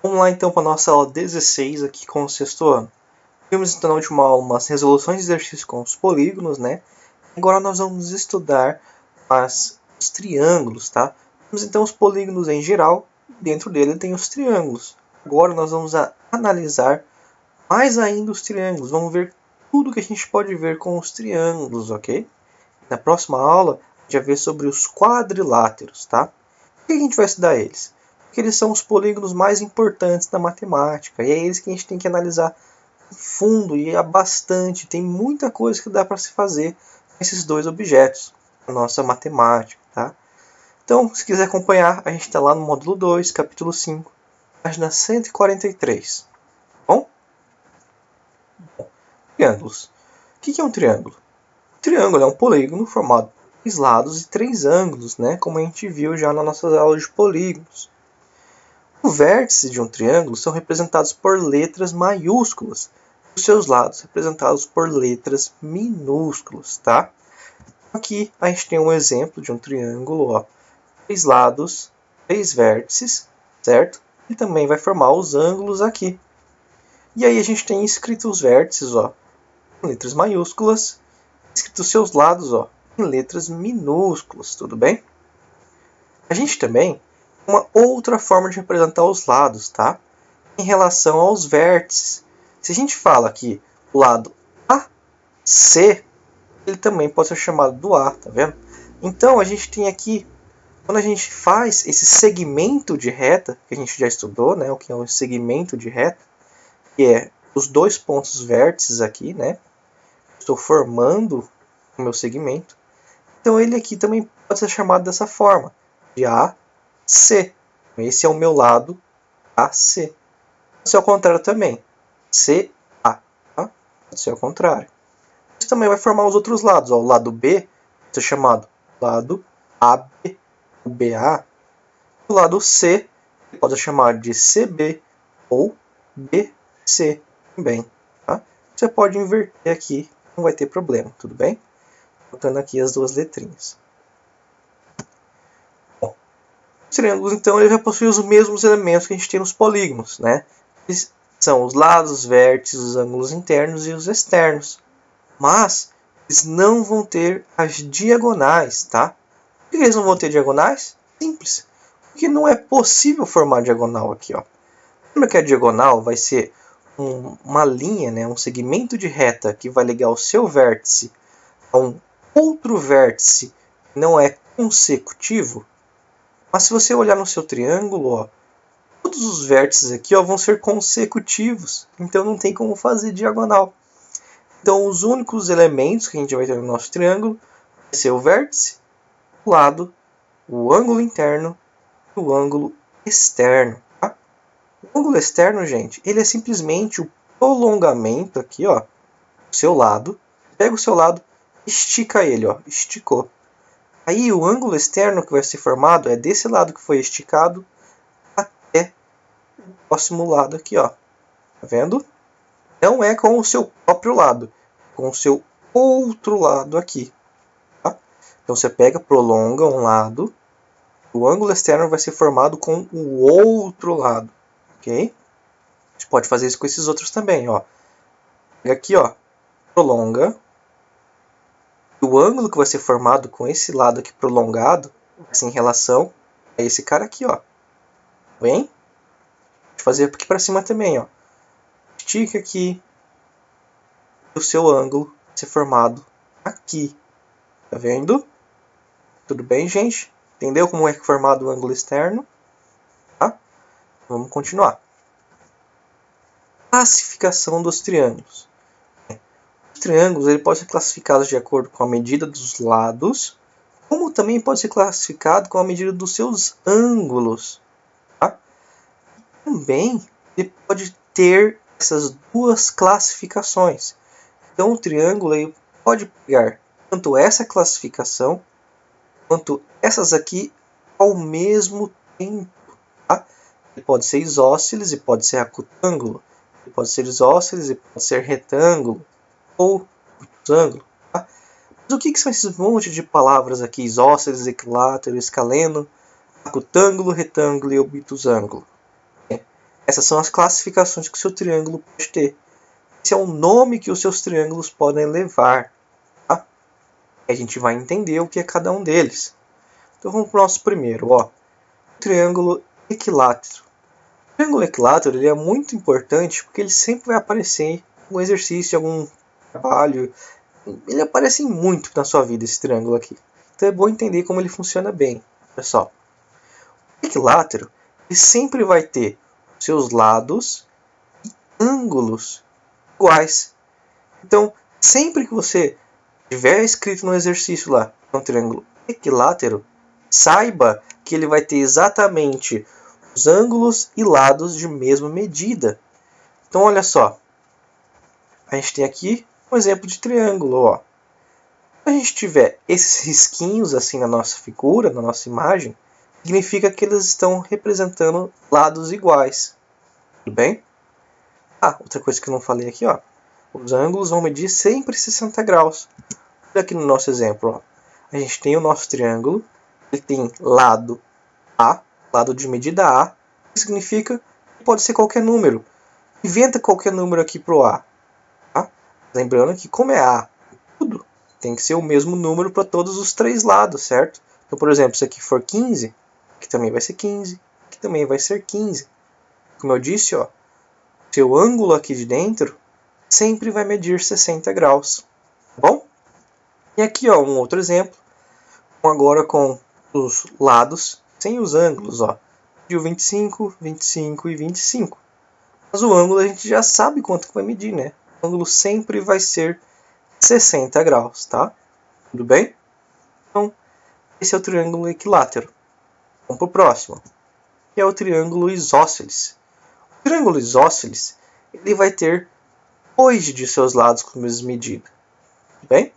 Vamos lá então para a nossa aula 16 aqui com o sexto ano. Vimos então na última aula umas resoluções de exercícios com os polígonos, né? Agora nós vamos estudar os triângulos, tá? Temos então os polígonos em geral, dentro dele tem os triângulos. Agora nós vamos analisar mais ainda os triângulos, vamos ver tudo que a gente pode ver com os triângulos, ok? Na próxima aula, a gente vai ver sobre os quadriláteros, tá? Por que a gente vai estudar eles? Porque eles são os polígonos mais importantes da matemática, e é eles que a gente tem que analisar fundo e bastante. Tem muita coisa que dá para se fazer com esses dois objetos na nossa matemática, tá? Então, se quiser acompanhar, a gente está lá no módulo 2, capítulo 5, página 143. Bom? Triângulos. O que é um triângulo? Um triângulo é um polígono formado por 3 lados e 3 ângulos, né? Como a gente viu já nas nossas aulas de polígonos. Os vértices de um triângulo são representados por letras maiúsculas, e os seus lados representados por letras minúsculas, tá? Aqui a gente tem um exemplo de um triângulo, ó. 3 lados, 3 vértices, certo? E também vai formar os ângulos aqui. E aí a gente tem escrito os vértices, ó, em letras maiúsculas, escrito os seus lados, ó, em letras minúsculas, tudo bem? A gente também tem uma outra forma de representar os lados, tá? Em relação aos vértices. Se a gente fala aqui o lado AC, ele também pode ser chamado do A, tá vendo? Então a gente tem aqui, quando a gente faz esse segmento de reta, que a gente já estudou, né, o que é um segmento de reta, que é os dois pontos vértices aqui, né? Estou formando o meu segmento. Então ele aqui também pode ser chamado dessa forma, de AC. Esse é o meu lado AC. Pode ser ao contrário também, CA. Tá? Pode ser ao contrário. Isso também vai formar os outros lados. Ó. O lado B pode ser chamado lado AB, o BA. O lado C pode ser chamado de CB ou BC também. Tá? Você pode inverter aqui, não vai ter problema, tudo bem? Colocando aqui as duas letrinhas. Bom, os triângulos, então, ele vai possuir os mesmos elementos que a gente tem nos polígonos, né? Eles são os lados, os vértices, os ângulos internos e os externos. Mas eles não vão ter as diagonais, tá? Por que eles não vão ter diagonais? Simples. Porque não é possível formar diagonal aqui, ó. Lembra que a diagonal vai ser uma linha, né, um segmento de reta que vai ligar o seu vértice a um outro vértice que não é consecutivo? Mas se você olhar no seu triângulo, ó, todos os vértices aqui, ó, vão ser consecutivos. Então não tem como fazer diagonal. Então os únicos elementos que a gente vai ter no nosso triângulo vai ser o vértice, o lado, o ângulo interno e o ângulo externo. Tá? O ângulo externo, gente, ele é simplesmente o prolongamento aqui, ó, do seu lado. Pega o seu lado, estica ele, ó, esticou. Aí o ângulo externo que vai ser formado é desse lado que foi esticado até o próximo lado aqui, ó. Tá vendo? Não é com o seu próprio lado, é com o seu outro lado aqui. Tá? Então você pega, prolonga um lado, o ângulo externo vai ser formado com o outro lado. Ok? A gente pode fazer isso com esses outros também, ó. Pega aqui, ó, prolonga. O ângulo que vai ser formado com esse lado aqui prolongado vai ser em relação a esse cara aqui, ó. Vem? Vou fazer aqui para cima também, ó. Estica aqui. O seu ângulo vai ser formado aqui. Tá vendo? Tudo bem, gente? Entendeu como é formado o ângulo externo? Tá? Vamos continuar. Classificação dos triângulos. Os triângulos ele pode ser classificados de acordo com a medida dos lados, como também pode ser classificado com a medida dos seus ângulos. Tá? Também ele pode ter essas duas classificações. Então o triângulo ele pode pegar tanto essa classificação quanto essas aqui ao mesmo tempo. Tá? Ele pode ser isósceles e pode ser acutângulo. Ele pode ser isósceles e pode ser retângulo ou obtusângulo. Tá? Mas o que são esses monte de palavras aqui? Isósceles, equilátero, escaleno, acutângulo, retângulo e obtusângulo. Essas são as classificações que o seu triângulo pode ter. Esse é o nome que os seus triângulos podem levar. Tá? A gente vai entender o que é cada um deles. Então vamos para o nosso primeiro. Ó. O triângulo equilátero. O triângulo equilátero ele é muito importante porque ele sempre vai aparecer em algum exercício, algum trabalho. Ele aparece muito na sua vida, esse triângulo aqui. Então é bom entender como ele funciona bem. Pessoal, o equilátero ele sempre vai ter seus lados e ângulos iguais. Então, sempre que você tiver escrito no exercício lá um triângulo equilátero, saiba que ele vai ter exatamente os ângulos e lados de mesma medida. Então, olha só. A gente tem aqui um exemplo de triângulo. Ó. Se a gente tiver esses risquinhos assim na nossa figura, na nossa imagem, significa que eles estão representando lados iguais. Tudo bem? Ah, outra coisa que eu não falei aqui, ó. Os ângulos vão medir sempre 60 graus. Olha aqui no nosso exemplo, ó. A gente tem o nosso triângulo, ele tem lado A, lado de medida A, que significa que pode ser qualquer número. Inventa qualquer número aqui para o A. Tá? Lembrando que como é A, tudo tem que ser o mesmo número para todos os três lados, certo? Então, por exemplo, se aqui for 15, aqui também vai ser 15, aqui também vai ser 15. Como eu disse, ó, seu ângulo aqui de dentro sempre vai medir 60 graus. Tá bom? E aqui, ó, um outro exemplo, agora com os lados sem os ângulos, ó, mediu 25, 25 e 25. Mas o ângulo a gente já sabe quanto que vai medir, né? O ângulo sempre vai ser 60 graus, tá? Tudo bem? Então, esse é o triângulo equilátero. Vamos para o próximo, que é o triângulo isósceles. O triângulo isósceles ele vai ter dois de seus lados com a mesma medida. Tudo bem?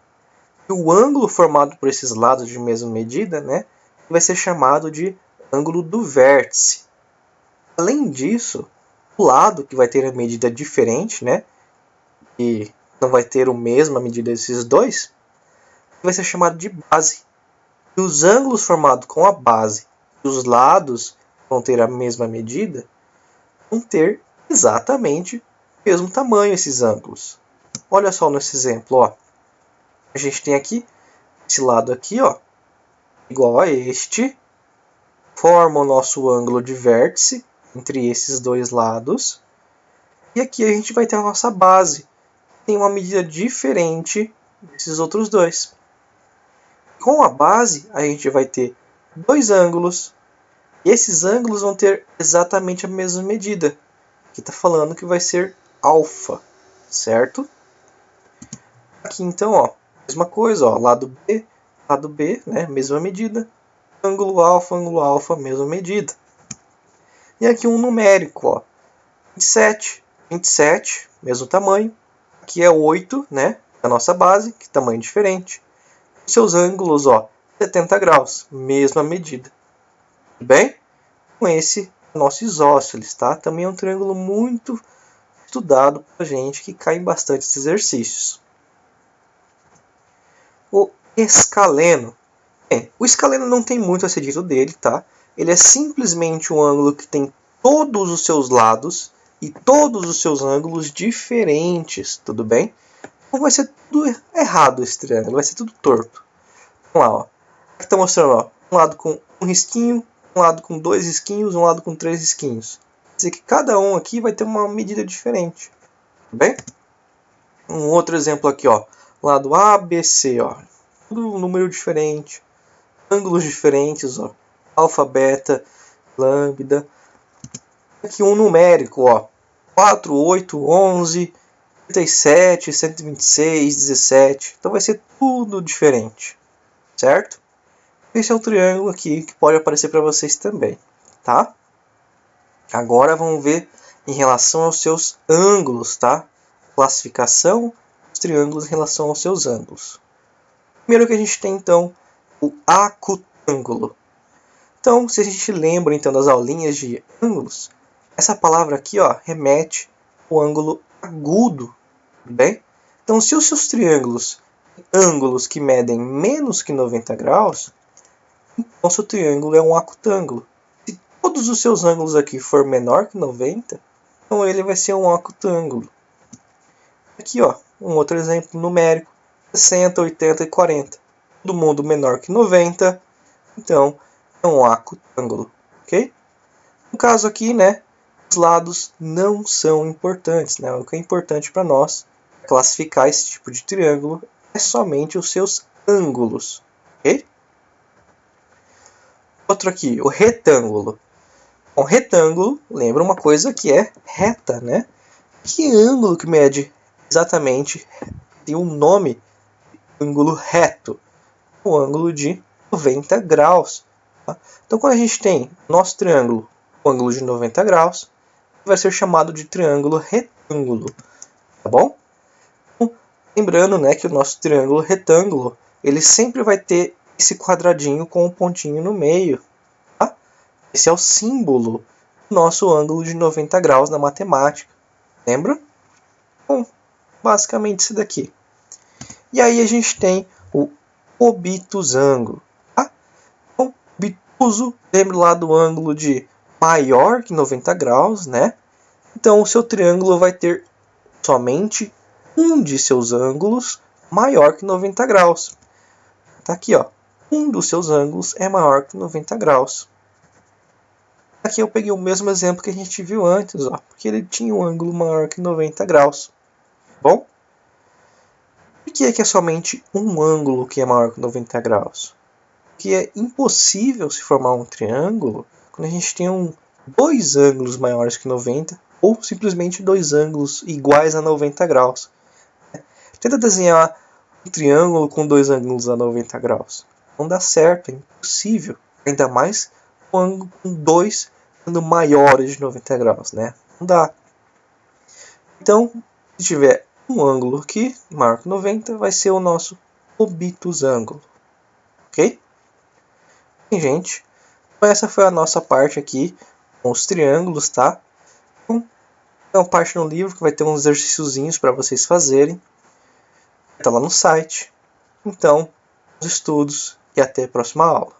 E o ângulo formado por esses lados de mesma medida, né, vai ser chamado de ângulo do vértice. Além disso, o lado que vai ter a medida diferente, né, e não vai ter a mesma medida desses dois, vai ser chamado de base. E os ângulos formados com a base e os lados vão ter a mesma medida, vão ter exatamente o mesmo tamanho esses ângulos. Olha só nesse exemplo, ó. A gente tem aqui, esse lado aqui, ó, igual a este, forma o nosso ângulo de vértice entre esses dois lados. E aqui a gente vai ter a nossa base, que tem uma medida diferente desses outros dois. Com a base, a gente vai ter dois ângulos, e esses ângulos vão ter exatamente a mesma medida. Aqui está falando que vai ser alfa, certo? Aqui então, ó, mesma coisa, ó, lado B, né, mesma medida. Ângulo alfa, mesma medida. E aqui um numérico, ó, 27, 27, mesmo tamanho. Aqui é 8, né, a nossa base, que tamanho diferente. Seus ângulos, ó, 70 graus, mesma medida. Tudo bem? Com esse nosso isósceles, tá? Também é um triângulo muito estudado pra gente, que cai em bastantes exercícios. O escaleno. Bem, o escaleno não tem muito a ser dito dele, tá? Ele é simplesmente um ângulo que tem todos os seus lados e todos os seus ângulos diferentes, tudo bem? Então vai ser tudo errado esse triângulo, vai ser tudo torto. Vamos lá, ó. Aqui está mostrando, ó, um lado com um risquinho, um lado com dois risquinhos, um lado com três risquinhos. Quer dizer que cada um aqui vai ter uma medida diferente, tudo bem? Um outro exemplo aqui, ó, lado A, B, C, ó, tudo um número diferente, ângulos diferentes, ó, alfa, beta, lambda. Aqui um numérico, ó, 4, 8, 11, 37, 126, 17. Então vai ser tudo diferente, certo? Esse é o triângulo aqui que pode aparecer para vocês também, tá? Agora vamos ver em relação aos seus ângulos, tá? Classificação dos triângulos em relação aos seus ângulos. Primeiro que a gente tem, então, o acutângulo. Então, se a gente lembra, então, das aulinhas de ângulos, essa palavra aqui, ó, remete ao ângulo agudo, tudo bem? Então, se os seus triângulos têm ângulos que medem menos que 90 graus, então seu triângulo é um acutângulo. Se todos os seus ângulos aqui for menor que 90, então ele vai ser um octângulo. Aqui, ó, um outro exemplo numérico, 60, 80 e 40. Todo mundo menor que 90, então é um octângulo, ok? No caso aqui, né, os lados não são importantes, né? O que é importante para nós classificar esse tipo de triângulo é somente os seus ângulos, ok? Outro aqui, o retângulo. Um retângulo, lembra uma coisa que é reta, né? Que ângulo que mede exatamente tem um nome, ângulo reto, o ângulo de 90 graus. Tá? Então, quando a gente tem nosso triângulo, o ângulo de 90 graus, vai ser chamado de triângulo retângulo, tá bom? Então, lembrando, né, que o nosso triângulo retângulo, ele sempre vai ter esse quadradinho com um pontinho no meio. Tá? Esse é o símbolo do nosso ângulo de 90 graus na matemática. Lembra? Bom, basicamente isso daqui. E aí a gente tem o obtusângulo. Tá? Então, obtuso, lembra lá do ângulo de maior que 90 graus, né? Então o seu triângulo vai ter somente um de seus ângulos maior que 90 graus. Tá aqui, ó. Um dos seus ângulos é maior que 90 graus. Aqui eu peguei o mesmo exemplo que a gente viu antes, ó, porque ele tinha um ângulo maior que 90 graus. Bom? Por que é somente um ângulo que é maior que 90 graus? Porque é impossível se formar um triângulo quando a gente tem dois ângulos maiores que 90 ou simplesmente dois ângulos iguais a 90 graus. Tenta desenhar um triângulo com dois ângulos a 90 graus. Não dá certo, é impossível. Ainda mais um ângulo com dois ângulos maiores de 90 graus, né? Não dá. Então, se tiver um ângulo aqui, maior que 90, vai ser o nosso obtusângulo. Ok? Bem, gente, então essa foi a nossa parte aqui com os triângulos, tá? Então, tem uma parte no livro que vai ter uns exercíciozinhos para vocês fazerem. Está lá no site. Então, bons estudos e até a próxima aula.